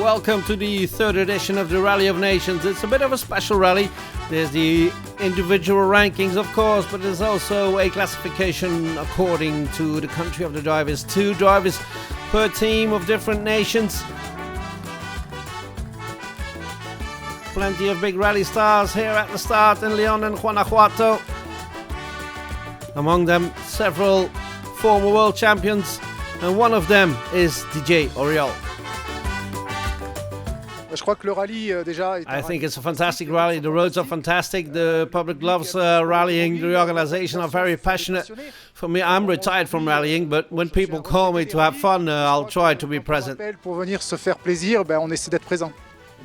welcome to the third edition of the Rally of Nations. It's a bit of a special rally. There's the individual rankings, of course, but there's also a classification according to the country of the drivers. 2 drivers per team of different nations. Plenty of big rally stars here at the start in León and Guanajuato. Among them, several former world champions, and one of them is DJ Oriol. I think it's a fantastic rally. The roads are fantastic. The public loves rallying. The organization are very passionate. For me, I'm retired from rallying, but when people call me to have fun, I'll try to be present.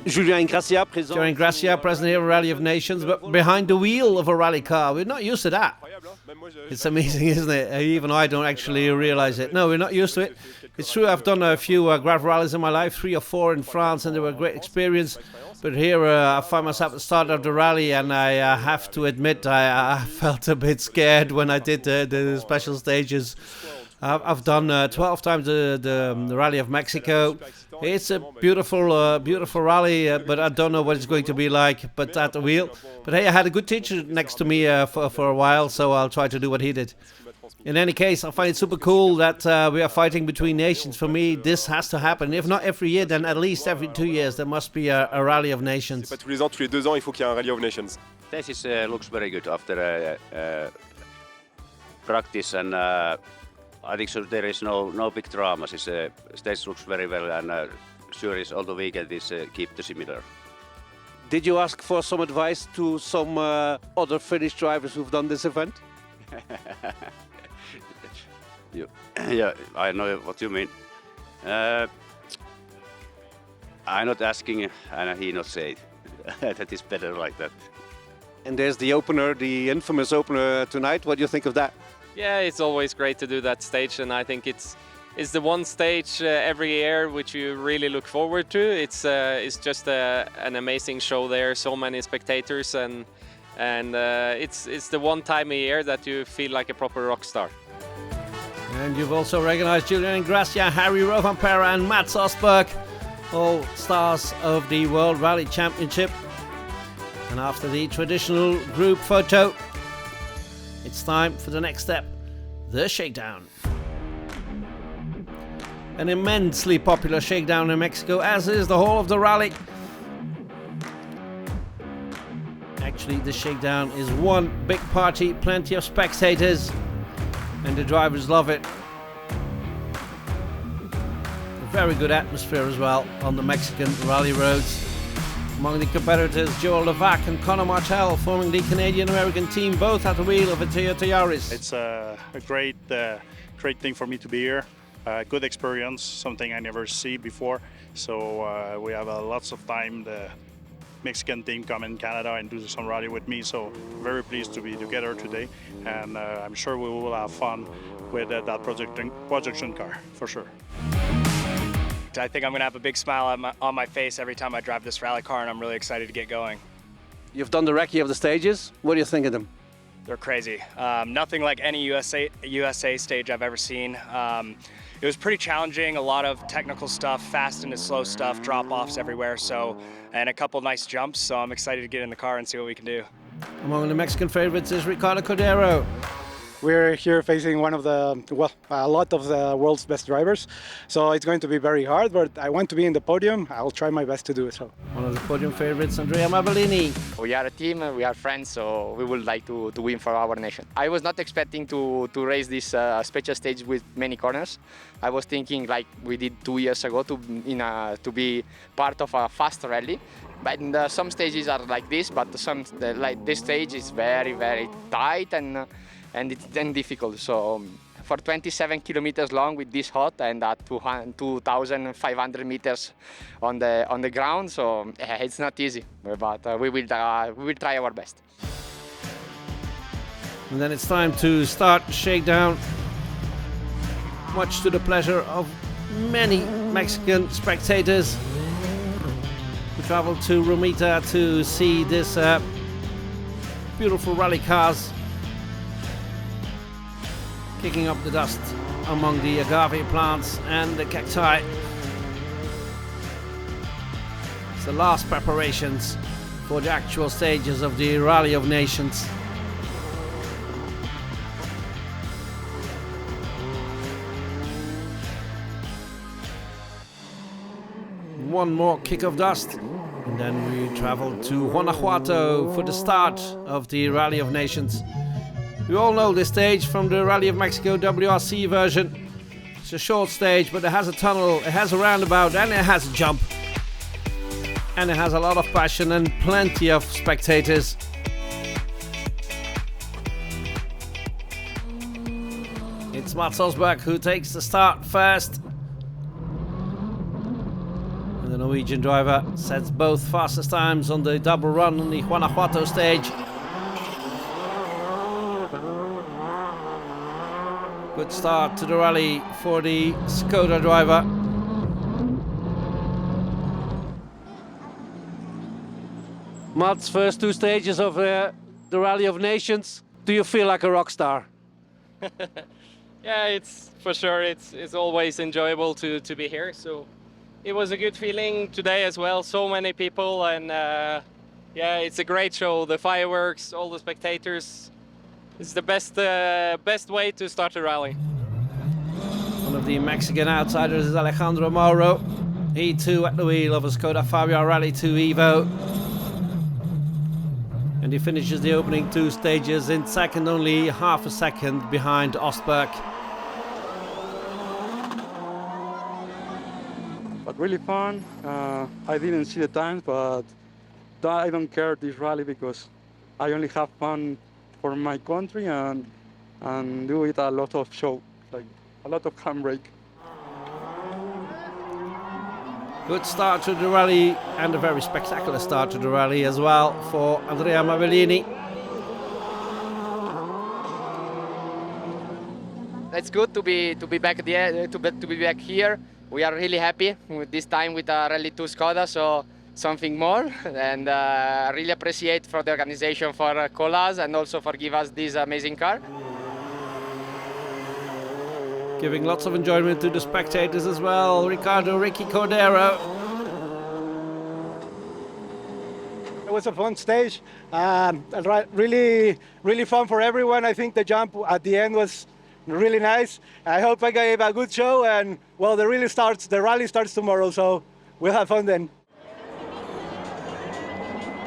Julien Gracia, present here at Rally of Nations, but behind the wheel of a rally car. We're not used to that. It's amazing, isn't it? Even I don't actually realize it. No, we're not used to it. It's true, I've done a few gravel rallies in my life, 3 or 4 in France, and they were a great experience. But here I find myself at the start of the rally, and I have to admit I felt a bit scared when I did the special stages. I've done 12 times the Rally of Mexico. It's a beautiful, beautiful rally, but I don't know what it's going to be like. But at the wheel. But hey, I had a good teacher next to me for a while, so I'll try to do what he did. In any case, I find it super cool that we are fighting between nations. For me, this has to happen. If not every year, then at least every 2 years there must be a Rally of Nations. Tous les ans, tous les 2 ans, il faut qu'il y ait un Rally of Nations. This looks very good after practice, and I think so. There is no big dramas. Stage looks very well, and sure is all the weekend is keep the similar. Did you ask for some advice to some other Finnish drivers who've done this event? Yeah, I know what you mean. I'm not asking, and he not say it. That is better like that. And there's the opener, the infamous opener tonight. What do you think of that? Yeah, it's always great to do that stage, and I think it's the one stage every year which you really look forward to. It's just an amazing show there, so many spectators, and it's the one time a year that you feel like a proper rock star. And you've also recognized Julien Gracia, Harry Rovanpera and Mats Osberg, all stars of the World Rally Championship. And after the traditional group photo, it's time for the next step, the shakedown. An immensely popular shakedown in Mexico, as is the whole of the rally. Actually, the shakedown is one big party, plenty of spectators, and the drivers love it. A very good atmosphere as well on the Mexican rally roads. Among the competitors, Joel Levac and Conor Martel forming the Canadian-American team, both at the wheel of a Toyota Yaris. It's a great thing for me to be here. Good experience, something I never see before. So we have lots of time. The Mexican team come in Canada and do some rally with me. So very pleased to be together today, and I'm sure we will have fun with that projection car for sure. I think I'm going to have a big smile on my face every time I drive this rally car, and I'm really excited to get going. You've done the recce of the stages. What do you think of them? They're crazy. Nothing like any USA stage I've ever seen. It was pretty challenging, a lot of technical stuff, fast and slow stuff, drop-offs everywhere, and a couple nice jumps, so I'm excited to get in the car and see what we can do. Among the Mexican favorites is Ricardo Cordero. We're here facing one of a lot of the world's best drivers, so it's going to be very hard, but I want to be in the podium. I'll try my best to do it. So. One of the podium favorites, Andrea Mabellini. We are a team, we are friends, so we would like to win for our nation. I was not expecting to race this special stage with many corners. I was thinking, like we did 2 years ago, to be part of a fast rally. But some stages are like this, but like this stage is very, very tight and it's then difficult. So for 27 kilometers long with this hot and at 2,500 meters on the ground, so it's not easy. But we will try our best. And then it's time to start shakedown. Much to the pleasure of many Mexican spectators who traveled to Romita to see this beautiful rally cars kicking up the dust among the agave plants and the cacti. the last preparations for the actual stages of the Rally of Nations. One more kick of dust, and then we travel to Guanajuato for the start of the Rally of Nations. You all know this stage from the Rally of Mexico WRC version. It's a short stage, but it has a tunnel, it has a roundabout, and it has a jump. And it has a lot of passion and plenty of spectators. It's Mats Osberg who takes the start first. And the Norwegian driver sets both fastest times on the double run on the Guanajuato stage. Good start to the rally for the Skoda driver. Mats, first two stages of the Rally of Nations. Do you feel like a rock star? Yeah, it's for sure. It's always enjoyable to be here. So it was a good feeling today as well. So many people, and yeah, it's a great show. The fireworks, all the spectators. It's the best way to start a rally. One of the Mexican outsiders is Alejandro Mauro. He too at the wheel of a Skoda Fabia Rally 2 Evo. And he finishes the opening two stages in second, only half a second behind Osberg. But really fun. I didn't see the times, but I don't care this rally because I only have fun for my country and do it a lot of show, like a lot of handbrake. Good start to the rally, and a very spectacular start to the rally as well for Andrea Mavellini. It's good to be back to be back here. We are really happy with this time with Rally 2 Skoda, so something more, and really appreciate for the organization for call us and also for give us this amazing car. Giving lots of enjoyment to the spectators as well, Ricky Cordero. It was a fun stage, really fun for everyone. I think the jump at the end was really nice. I hope I gave a good show, and well, the rally starts tomorrow, so we'll have fun then.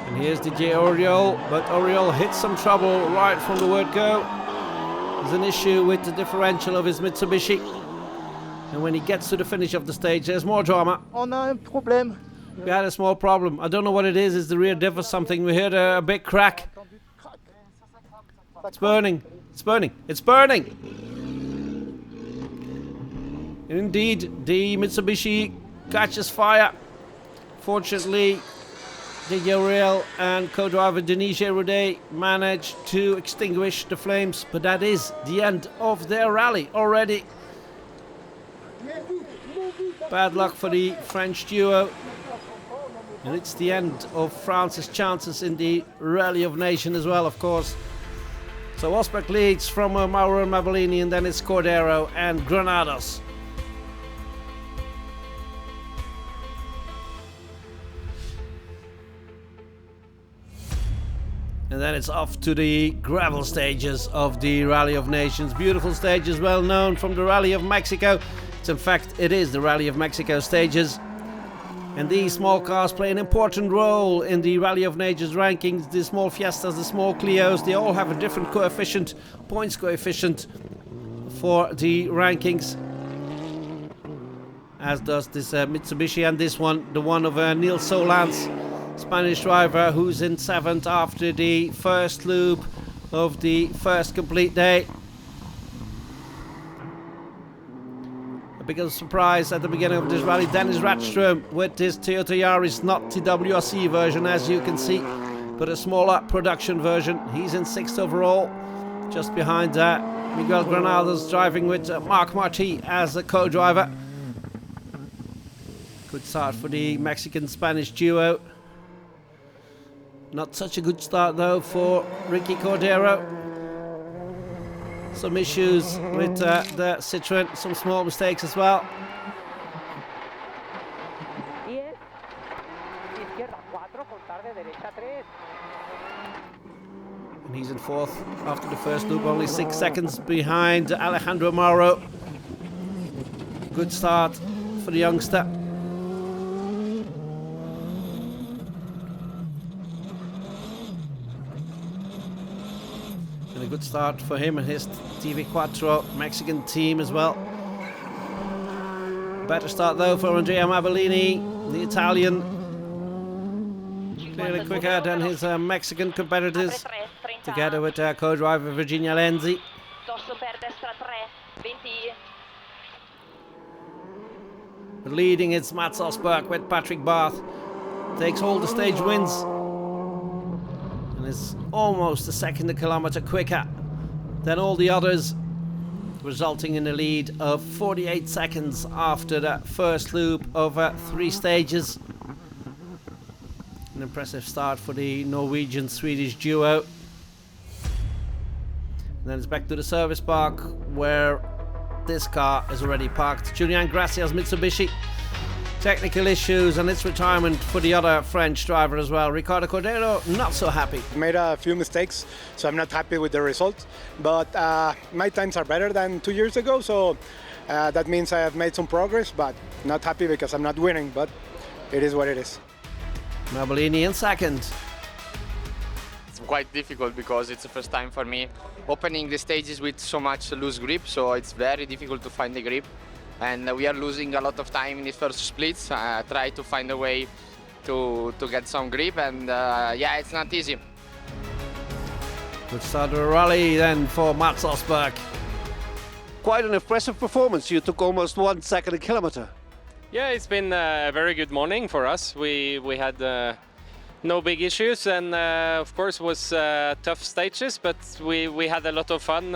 And here's DJ Oriol, but Oriol hits some trouble right from the word go. There's an issue with the differential of his Mitsubishi. And when he gets to the finish of the stage, there's more drama. On a un problème. We had a small problem. I don't know what it is. Is the rear diff or something? We heard a big crack. It's burning. It's burning. It's burning. Indeed, the Mitsubishi catches fire. Fortunately, DJ Oriol and co-driver Denis Giroudet managed to extinguish the flames, but that is the end of their rally already. Bad luck for the French duo. And it's the end of France's chances in the Rally of Nations as well, of course. So Osberg leads from Mauro and Mavellini, and then it's Cordero and Granados. And then it's off to the gravel stages of the Rally of Nations. Beautiful stages, well known from the Rally of Mexico. In fact, it is the Rally of Mexico stages. And these small cars play an important role in the Rally of Nations rankings. The small Fiestas, the small Clios, they all have a different coefficient, points coefficient for the rankings. As does this Mitsubishi, and this one, the one of Nils Solans, Spanish driver, who's in 7th after the first loop of the first complete day. A big surprise at the beginning of this rally, Dennis Ratström with his Toyota Yaris, not the WRC version as you can see, but a smaller production version. He's in 6th overall. Just behind that, Miguel Granados driving with Marc Marti as a co-driver. Good start for the Mexican-Spanish duo. Not such a good start though for Ricky Cordero. Some issues with the Citroën, some small mistakes as well. And he's in fourth after the first loop, only 6 seconds behind Alejandro Mauro. Good start for the youngster. And a good start for him and his TV4 Mexican team as well. Better start though for Andrea Mabellini, the Italian. Clearly quicker than his Mexican competitors, together with co-driver Virginia Lenzi. Leading it's Mats Osberg with Patrick Barth. Takes all the stage wins and is almost a second a kilometer quicker than all the others, resulting in a lead of 48 seconds after that first loop over 3 stages. An impressive start for the Norwegian-Swedish duo. And then it's back to the service park where this car is already parked. Julian Gracia's Mitsubishi. Technical issues and its retirement for the other French driver as well. Ricardo Cordero not so happy. Made a few mistakes, so I'm not happy with the result. But my times are better than 2 years ago, so that means I have made some progress, but not happy because I'm not winning, but it is what it is. Mabellini in second. It's quite difficult because it's the first time for me opening the stages with so much loose grip, so it's very difficult to find the grip. And we are losing a lot of time in the first splits. Try to find a way to get some grip, and yeah, it's not easy. Good start of the rally then for Mats Osberg. Quite an impressive performance. You took almost 1 second a kilometer. Yeah, it's been a very good morning for us. We had no big issues, and of course was tough stages, but we had a lot of fun,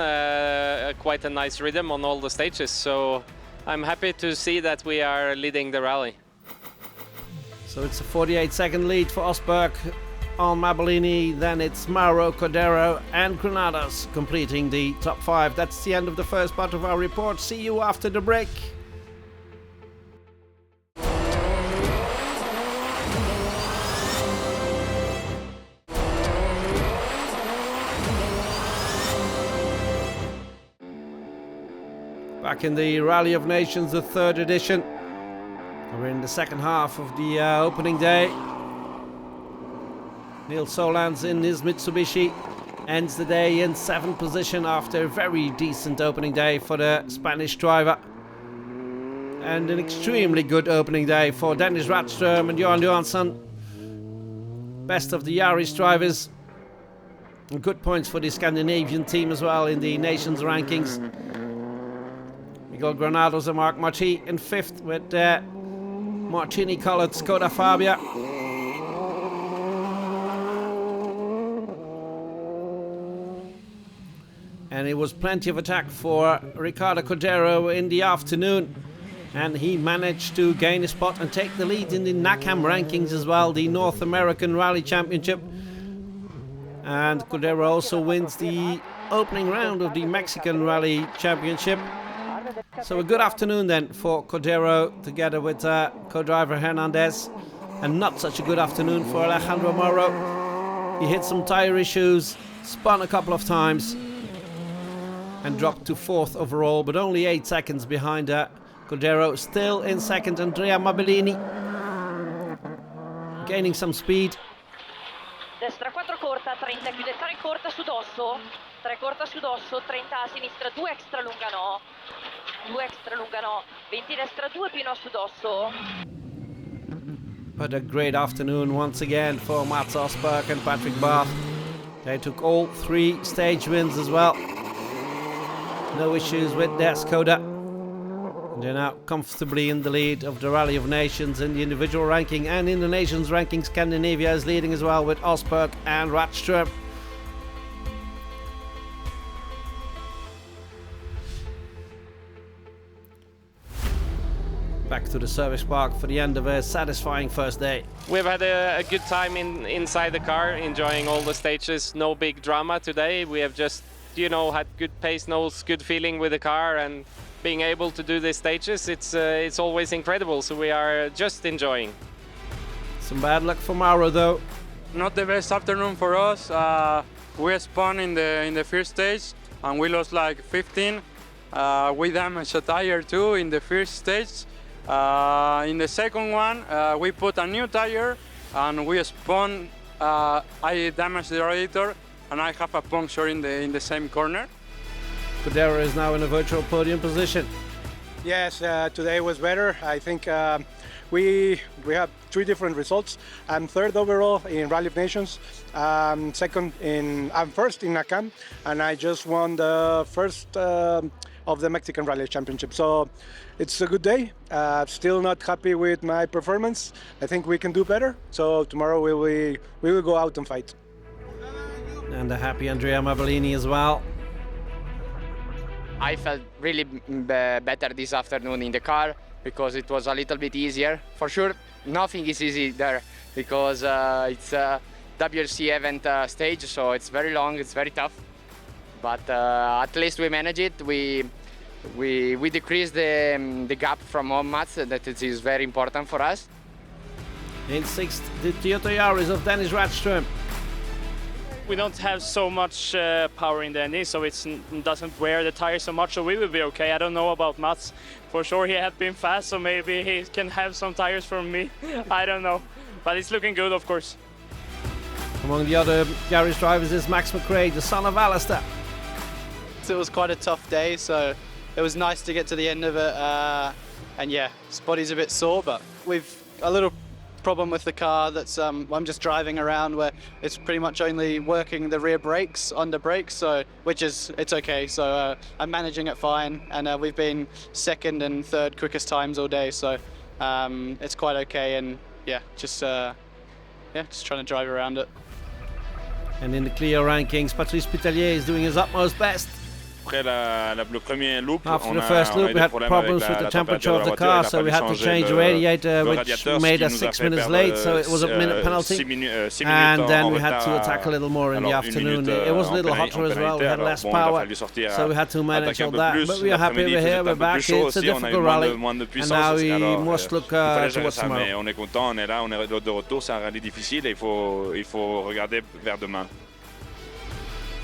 quite a nice rhythm on all the stages. So I'm happy to see that we are leading the rally. So it's a 48-second lead for Osberg on Mabellini. Then it's Mauro, Cordero and Granados completing the top 5. That's the end of the first part of our report. See you after the break. Back in the Rally of Nations, the 3rd edition. We're in the second half of the opening day. Neil Solans in his Mitsubishi ends the day in 7th position after a very decent opening day for the Spanish driver. And an extremely good opening day for Dennis Radström and Johan Johansson. Best of the Yaris drivers. And good points for the Scandinavian team as well in the nations rankings. Miguel Granados and Marc Marti in 5th with Martini-coloured Skoda Fabia. And it was plenty of attack for Ricardo Cordero in the afternoon. And he managed to gain a spot and take the lead in the NACAM rankings as well, the North American Rally Championship. And Cordero also wins the opening round of the Mexican Rally Championship. So a good afternoon then for Cordero together with co-driver Hernandez, and not such a good afternoon for Alejandro Mauro. He hit some tire issues, spun a couple of times and dropped to 4th overall, but only 8 seconds behind Cordero. Still in 2nd, Andrea Mabellini gaining some speed. Destra 4 corta, 30 chiude 3 corta su dosso, 3 corta su dosso, 30 a sinistra, 2 extra lunga no, 2 extra lunga no, 20 destra 2 pieno su dosso. But a great afternoon once again for Mats Osberg and Patrick Barth. They took all 3 stage wins as well. No issues with their Skoda. And they're now comfortably in the lead of the Rally of Nations in the individual ranking, and in the nations ranking Scandinavia is leading as well with Osberg and Radström. Back to the service park for the end of a satisfying first day. We've had a good time inside the car, enjoying all the stages. No big drama today. We have just, had good pace, good feeling with the car, and being able to do these stages, it's always incredible. So we are just enjoying. Some bad luck for Mauro though. not the best afternoon for us. We spun in the first stage and we lost like 15. We damaged a tire too in the first stage. In the second one, we put a new tire and we spun. I damaged the radiator and I have a puncture in the same corner. Cordero is now in a virtual podium position. Yes, today was better. I think we have 3 different results. I'm third overall in Rally of Nations. I'm first in NACAM, and I just won the first of the Mexican Rally Championship. So it's a good day. Still not happy with my performance. I think we can do better. So tomorrow we will go out and fight. And a happy Andrea Mabellini as well. I felt really better this afternoon in the car because it was a little bit easier. For sure, nothing is easy there because it's a WRC event stage, so it's very long, it's very tough. But at least we managed it. We decreased the gap from home mats. That is very important for us. In 6th, the Toyota Yaris of Dennis Radström. We don't have so much power in the engine, so it doesn't wear the tires so much, so we will be okay. I don't know about Mats. For sure he had been fast, so maybe he can have some tires from me. I don't know, but it's looking good, of course. Among the other Yaris drivers is Max McRae, the son of Alistair. It was quite a tough day, so it was nice to get to the end of it. And yeah, his body's a bit sore, but we've a little problem with the car that's I'm just driving around where it's pretty much only working the rear brakes, under brakes, so it's okay. So I'm managing it fine, and we've been second and third quickest times all day, so it's quite okay. And yeah, just trying to drive around it. And in the Clio rankings, Patrice Pitalier is doing his utmost best. After the first loop, we had problems with the temperature of the car, so we had to change the radiator, which made us 6 minutes late, so it was a minute penalty. And then we had to attack a little more in the afternoon. It was a little hotter as well, we had less power, so we had to manage all that. But we are happy we're here, we're back. It's a difficult rally, and now we must look towards tomorrow. On est content, on est là, on est de retour, c'est un rallye difficile et il faut regarder vers demain.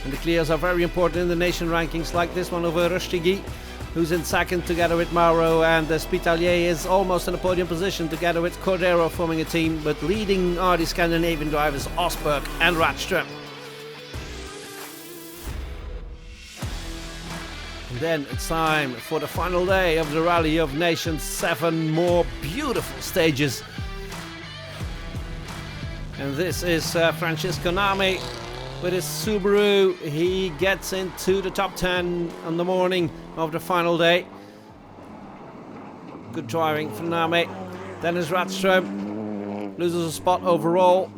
And the Clios are very important in the nation rankings, like this one over Rustigi, who's in second together with Mauro, and Spitalier is almost in a podium position together with Cordero forming a team, but leading are the Scandinavian drivers Osberg and Radström. And then it's time for the final day of the Rally of Nations. 7 more beautiful stages. And this is Francisco Nami. With his Subaru, he gets into the top 10 on the morning of the final day. Good driving for Name. Dennis Radström loses a spot overall.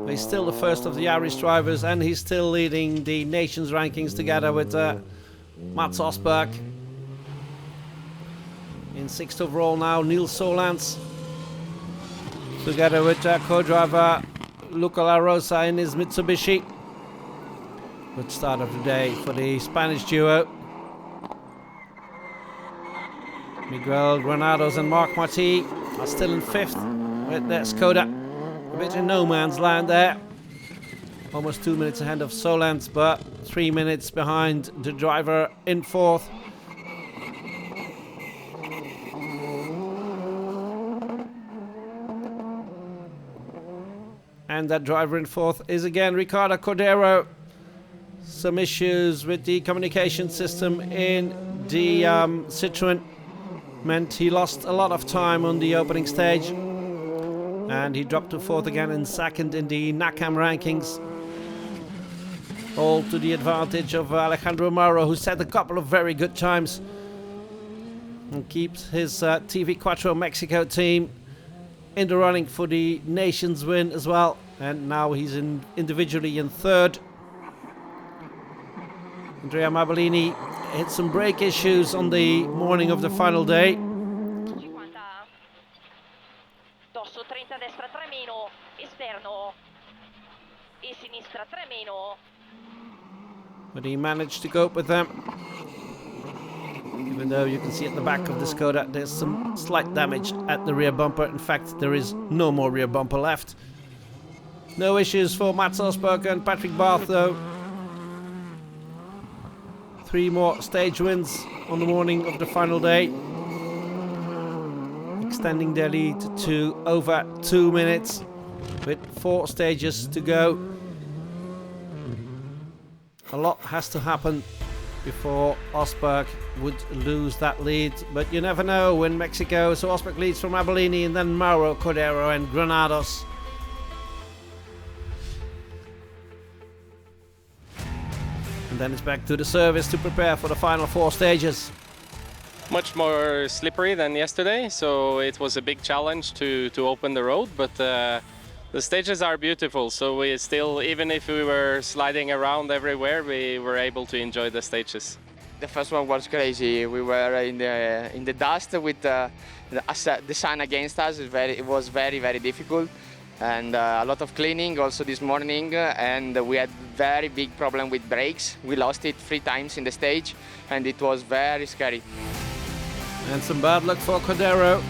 He's still the first of the Yaris drivers, and he's still leading the nations rankings together with Mats Osberg. In 6th overall now, Niels Solans, together with co-driver Luca La Rosa in his Mitsubishi. Good start of the day for the Spanish duo. Miguel Granados and Marc Marti are still in 5th with their Skoda. A bit in no man's land there. Almost 2 minutes ahead of Solans, but 3 minutes behind the driver in 4th. And that driver in 4th is again Ricardo Cordero. Some issues with the communication system in the Citroën meant he lost a lot of time on the opening stage, and he dropped to 4th again and 2nd in the NACAM rankings, all to the advantage of Alejandro Mauro, who set a couple of very good times and keeps his TV Quattro Mexico team in the running for the nations win as well. And now he's individually in 3rd. Andrea Mabellini hit some brake issues on the morning of the final day. 50. Dosso 30 destra 3 meno, esterno e sinistra 3 meno. But he managed to cope with them. Even though you can see at the back of the Skoda there's some slight damage at the rear bumper. In fact, there is no more rear bumper left. No issues for Mats Osberg and Patrick Barth though. 3 more stage wins on the morning of the final day, extending their lead to over 2 minutes with 4 stages to go. A lot has to happen before Osberg would lose that lead, but you never know in Mexico. So Osberg leads from Abellini and then Mauro, Cordero and Granados. And then it's back to the service to prepare for the final 4 stages. Much more slippery than yesterday, so it was a big challenge to open the road, but the stages are beautiful, so we still, even if we were sliding around everywhere, we were able to enjoy the stages. The first one was crazy. We were in the dust with the sun against us. It was very, very difficult, and a lot of cleaning also this morning, and we had very big problem with brakes. We lost it 3 times in the stage, and it was very scary. And some bad luck for Cordero.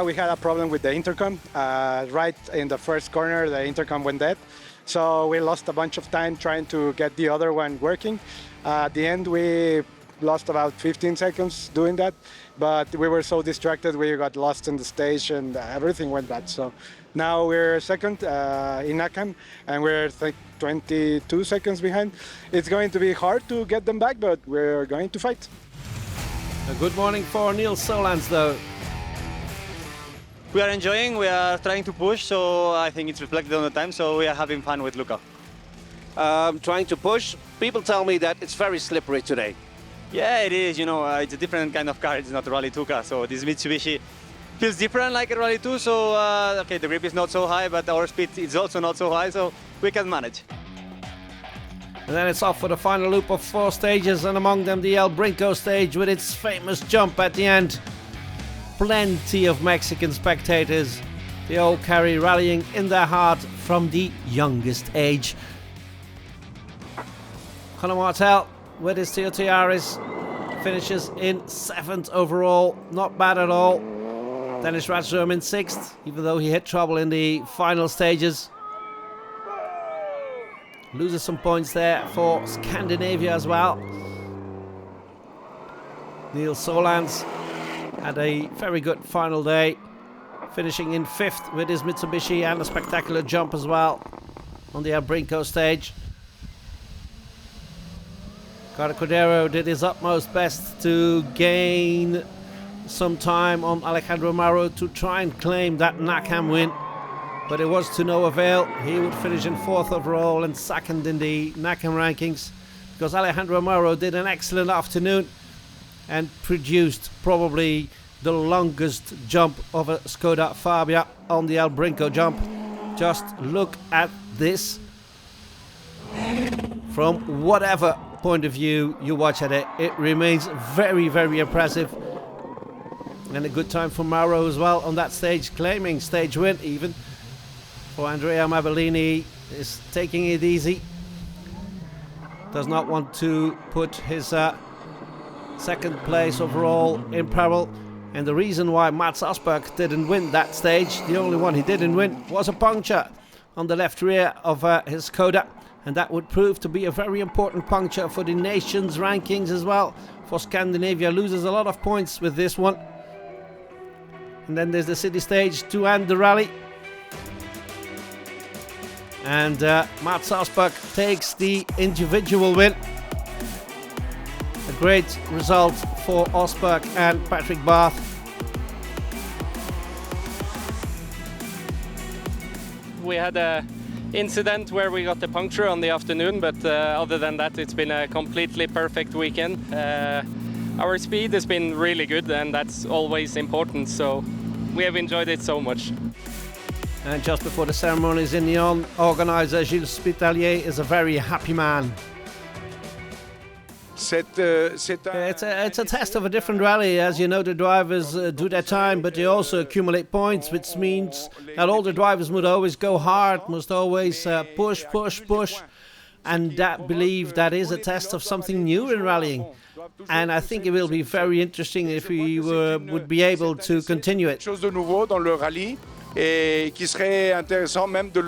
We had a problem with the intercom. Right in the first corner, the intercom went dead. So we lost a bunch of time trying to get the other one working. At the end, we lost about 15 seconds doing that. But we were so distracted, we got lost in the stage and everything went bad. So now we're second in NACAM and we're 22 seconds behind. It's going to be hard to get them back, but we're going to fight. A good morning for Niels Solans though. We are enjoying, we are trying to push, so I think it's reflected on the time, so we are having fun with Luca. Trying to push. People tell me that it's very slippery today. Yeah, it is, you know, it's a different kind of car, it's not a Rally 2 car, so this Mitsubishi feels different like a Rally 2, so okay, the grip is not so high, but our speed is also not so high, so we can manage. And then it's off for the final loop of 4 stages, and among them the El Brinco stage with its famous jump at the end. Plenty of Mexican spectators. They all carry rallying in their heart from the youngest age. Conor Martel with his Toyota Yaris finishes in 7th overall. Not bad at all. Dennis Radstrom in 6th, even though he hit trouble in the final stages. Loses some points there for Scandinavia as well. Niels Solans had a very good final day, finishing in 5th with his Mitsubishi and a spectacular jump as well on the El Brinco stage. Carlos Cordero did his utmost best to gain some time on Alejandro Mauro to try and claim that NACAM win, but it was to no avail. He would finish in 4th overall and 2nd in the NACAM rankings, because Alejandro Mauro did an excellent afternoon and produced probably the longest jump of a Skoda Fabia on the El Brinco jump. Just look at this. From whatever point of view you watch at it, it remains very, very impressive. And a good time for Mauro as well on that stage, claiming stage win even. For Andrea Mabellini is taking it easy. Does not want to put his 2nd place overall in peril. And the reason why Mats Osberg didn't win that stage, the only one he didn't win, was a puncture on the left rear of his Skoda. And that would prove to be a very important puncture for the nation's rankings as well. For Scandinavia, loses a lot of points with this one. And then there's the city stage to end the rally. And Mats Osberg takes the individual win. A great result for Osberg and Patrick Barth. We had a incident where we got the puncture on the afternoon, but other than that, it's been a completely perfect weekend. Our speed has been really good, and that's always important, so we have enjoyed it so much. And just before the ceremonies in Lyon, organizer Gilles Spitalier is a very happy man. It's a test of a different rally. As you know, the drivers do their time, but they also accumulate points, which means that all the drivers must always go hard, must always push, and that believe that is a test of something new in rallying. And I think it will be very interesting if we would be able to continue it. et qui serait intéressant même de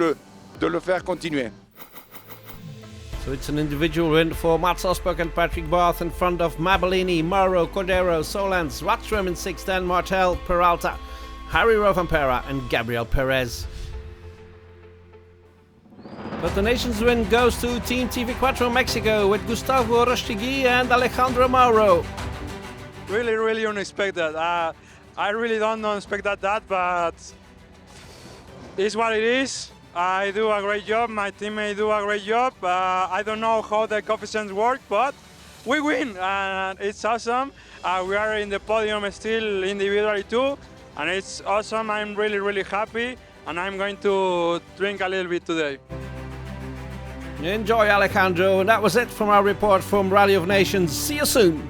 le faire continuer. So it's an individual win for Mats Osberg and Patrick Barth in front of Mabellini, Mauro, Cordero, Solans, Rockström in 6th, Martel, Peralta, Harry Rovanpera and Gabriel Perez. But the nation's win goes to Team TV4 Mexico with Gustavo Rostigui and Alejandro Mauro. Really unexpected. I really don't expect that, but it's what it is. I do a great job, my teammates do a great job. I don't know how the coefficients work, but we win, and it's awesome. We are in the podium still individually too, and it's awesome. I'm really happy, and I'm going to drink a little bit today. Enjoy, Alejandro, and that was it from our report from Rally of Nations. See you soon.